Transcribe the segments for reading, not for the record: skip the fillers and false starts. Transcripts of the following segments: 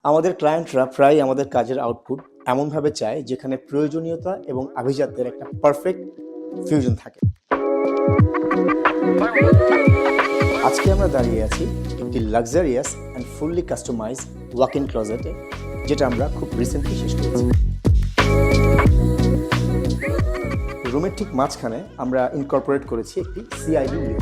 আমাদের ক্লায়েন্টরা প্রায়ই আমাদের কাজের আউটপুট এমনভাবে চায় যেখানে প্রয়োজনীয়তা এবং আভিজাত্যের একটা পারফেক্ট ফিউশন থাকে। আজকে আমরা দাঁড়িয়ে আছি একটি luxurious and fully customise walk in ক্লোজেটে, যেটা আমরা খুব রিসেন্টলি শেষ করেছি। রুমের ঠিক মাঝখানে আমরা ইনকর্পোরেট করেছি একটি সিআইডি ইউনিট,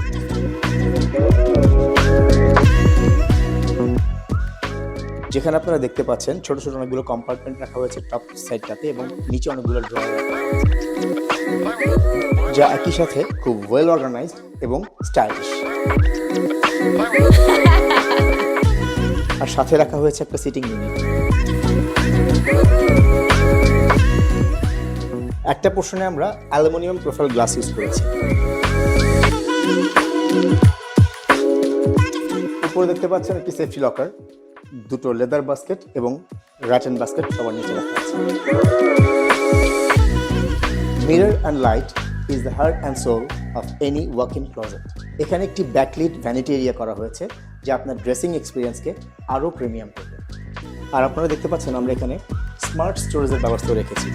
যেখানে আপনারা দেখতে পাচ্ছেন ছোট ছোট অনেকগুলো কম্পার্টমেন্ট রাখা হয়েছে টপ সাইডটাতে এবং নিচে অনেকগুলো ড্রয়ার রাখা হয়েছে, যা একই সাথে খুব ওয়েল অর্গানাইজড এবং স্টাইলিশ। আর সাথে রাখা হয়েছে একটা সিটিং ইউনিট। একটা পোর্শনে আমরা অ্যালুমিনিয়াম প্রোফাইল গ্লাস ইউজ করেছি। উপরে দেখতে পাচ্ছেন একটি সেফটি লকার, দুটো লেদার বাস্কেট এবং রাটেন বাস্কেট সবার নিচে রাখা আছে। Mirror and light is the heart and soul of any walk in closet. এখানে একটি ব্যাকলিট ভ্যানিটি এরিয়া করা হয়েছে, যা আপনার ড্রেসিং এক্সপিরিয়েন্সকে আরও প্রিমিয়াম করবে। আর আপনারা দেখতে পাচ্ছেন আমরা এখানে স্মার্ট স্টোরেজের ব্যবস্থা রেখেছি।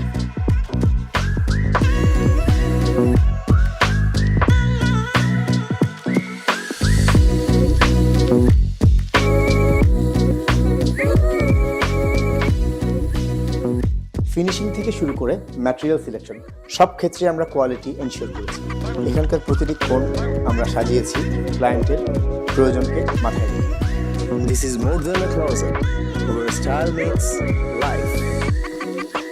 ফিনিশিং থেকে শুরু করে ম্যাটেরিয়াল সিলেকশন সব ক্ষেত্রে আমরা কোয়ালিটি এনশিওর করেছি। এখানকার প্রতিটি কোণ আমরা সাজিয়েছি ক্লায়েন্টের প্রয়োজনকে মাথায় রেখে। This is more than a closet, where style meets life.